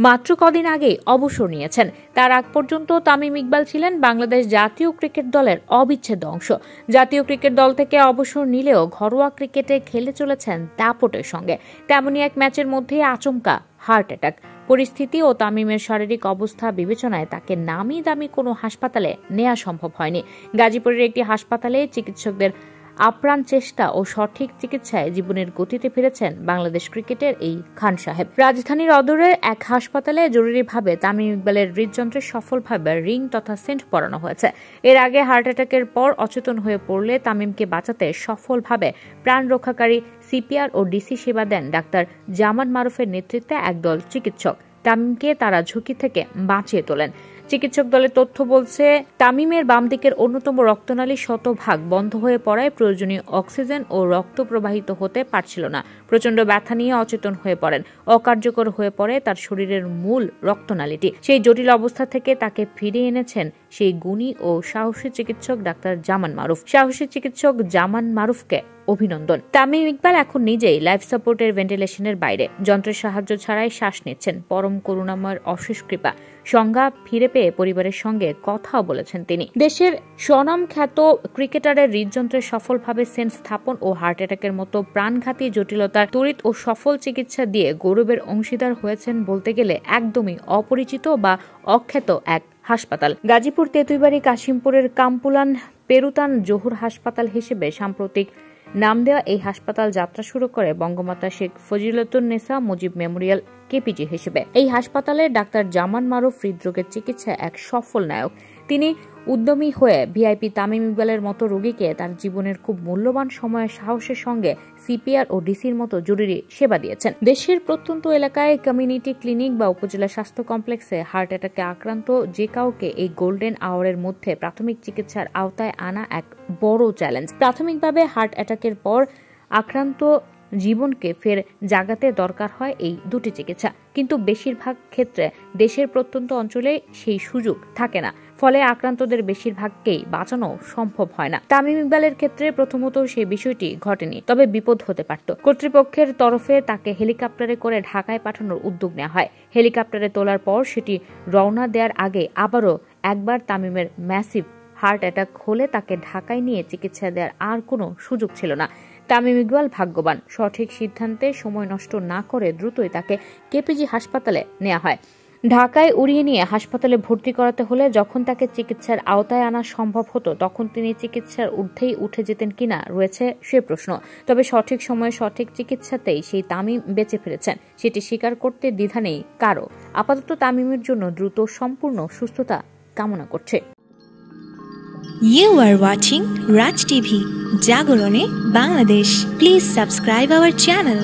মাত্র কদিন আগেই অবসর নিয়েছেন। তার আগ পর্যন্ত তামিম ইকবাল ছিলেন বাংলাদেশ জাতীয় ক্রিকেট দলের অবিচ্ছেদ্য অংশ। জাতীয় ক্রিকেট দল থেকে অবসর নিলেও ঘরোয়া ক্রিকেটে খেলে চলেছেন দাপটের সঙ্গে। তেমনই এক ম্যাচের মধ্যেই আচমকা হার্ট অ্যাটাক। পরিস্থিতি ও তামিমের শারীরিক অবস্থা বিবেচনায় তাকে নামি দামি কোনো হাসপাতালে নেওয়া সম্ভব হয়নি। গাজীপুরের একটি হাসপাতালে চিকিৎসকদের আপ্রাণ চেষ্টা ও সঠিক চিকিৎসায় জীবনের গতিতে ফিরেছেন বাংলাদেশ ক্রিকেটের এই খান সাহেব। রাজধানীর অদূরের এক হাসপাতালে জরুরিভাবে তামিম ইকবালের হৃদযন্ত্রে সফলভাবে রিং তথা সেন্ট পরানো হয়েছে। এর আগে হার্ট অ্যাটাকের পর অচেতন হয়ে পড়লে তামিমকে বাঁচাতে সফলভাবে প্রাণ রক্ষাকারী সিপিআর ও ডিসি সেবা দেন ডাক্তার জামান মারুফের নেতৃত্বে একদল চিকিৎসক। তামিমকে তারা ঝুঁকি থেকে বাঁচিয়ে তোলেন। চিকিৎসক দলের তথ্য বলছে, তামিমের বাম দিকের অন্যতম রক্তনালী শতভাগ বন্ধ হয়ে পড়ায় প্রয়োজনীয় অক্সিজেন ও রক্ত প্রবাহিত হতে পারছিল না। প্রচণ্ড ব্যথা নিয়ে অচেতন হয়ে পড়েন। অকার্যকর হয়ে পড়ে তার শরীরের মূল রক্তনালীটি। সেই জটিল অবস্থা থেকে তাকে ফিরিয়ে এনেছেন সেই গুণী ও সাহসী চিকিৎসক ডাক্তার জামান মারুফ। সাহসী চিকিৎসক জামান মারুফকে অভিনন্দন। তামিম ইকবাল এখন নিজেই লাইফ সাপোর্টের ভেন্টিলেশনের বাইরে, যন্ত্রের সাহায্য ছাড়াই শ্বাস নিচ্ছেন। পরম করুণাময়ের অশেষ কৃপা। সংজ্ঞা ফিরে পেয়ে পরিবারের সঙ্গে কথাও বলেছেন তিনি। দেশের স্বনাম খ্যাত ক্রিকেটারের হৃদযন্ত্রে সফলভাবে সেন্স স্থাপন ও হার্ট অ্যাটাকের মতো প্রাণঘাতী জটিলতার তড়িৎ ও সফল চিকিৎসা দিয়ে গৌরবের অংশীদার হয়েছেন বলতে গেলে একদমই অপরিচিত বা অখ্যাত এক হাসপাতাল। গাজীপুর তেতুইবাড়ি কাশিমপুরের কামপুলান পেরুতান জহুর হাসপাতাল হিসেবে সাম্প্রতিক নাম দেওয়া এই হাসপাতাল যাত্রা শুরু করে বঙ্গমাতা শেখ ফজিলতুন্নেসা মুজিব মেমোরিয়াল কেপিজি হিসেবে। এই হাসপাতালে ডাক্তার জামান মারুফ হৃদরোগের চিকিৎসায় এক সফল নায়ক। তিনি উদ্যমী হয়ে ভিআইপি তামিম ইকবালের মতো রোগীকে তার জীবনের খুব মূল্যবান সময়ে সাহসের সঙ্গে সিপিআর ও ডিসির মতো জরুরি সেবা দিয়েছেন। দেশের প্রত্যন্ত এলাকায় কমিউনিটি ক্লিনিক বা উপজেলা স্বাস্থ্য কমপ্লেক্সে হার্ট অ্যাটাকে আক্রান্ত যে কাউকে এই গোল্ডেন আওয়ারের মধ্যে প্রাথমিক চিকিৎসার আওতায় আনা এক বড় চ্যালেঞ্জ। প্রাথমিকভাবে হার্ট অ্যাটাকের পর আক্রান্ত জীবনকে ফের জাগাতে দরকার হয় এই দুটি চিকিৎসা, কিন্তু বেশিরভাগ ক্ষেত্রে দেশের প্রত্যন্ত অঞ্চলে সেই সুযোগ থাকে না। ফলে আক্রান্তদের বেশিরভাগকেই বাঁচানো সম্ভব হয় না। তামিম ইকবালের ক্ষেত্রে প্রথমত সেই বিষয়টি ঘটেনি, তবে বিপদ হতে পারত। কর্তৃপক্ষের তরফে তাকে হেলিকপ্টারে করে ঢাকায় পাঠানোর উদ্যোগ নেওয়া হয়। হেলিকপ্টারে তোলার পর সেটি রওনা দেওয়ার আগে আবারও একবার তামিমের ম্যাসিভ হার্ট অ্যাটাক হলে তাকে ঢাকায় নিয়ে চিকিৎসা দেওয়ার আর কোনো সুযোগ ছিল না। তামিম ইকবাল ভাগ্যবান, সঠিক সিদ্ধান্তে সময় নষ্ট না করে দ্রুতই তাকে কেপিজি হাসপাতালে নেওয়া হয়। ঢাকায় উড়িয়ে নিয়ে হাসপাতালে ভর্তি করাতে হলে যখন তাকে চিকিৎসার আওতায় আনা সম্ভব হতো তখন তিনি চিকিৎসার ঊর্ধ্বেই উঠে যেতেন কিনা রয়েছে সে প্রশ্ন। তবে সঠিক সময়ে সঠিক চিকিৎসাতেই সেই তামিম বেঁচে ফিরেছেন, সেটি স্বীকার করতে দ্বিধা নেই কারো। আপাতত তামিমের জন্য দ্রুত সম্পূর্ণ সুস্থতা কামনা করছে। You are watching Raj TV, Jagorone, Bangladesh. Please subscribe our channel.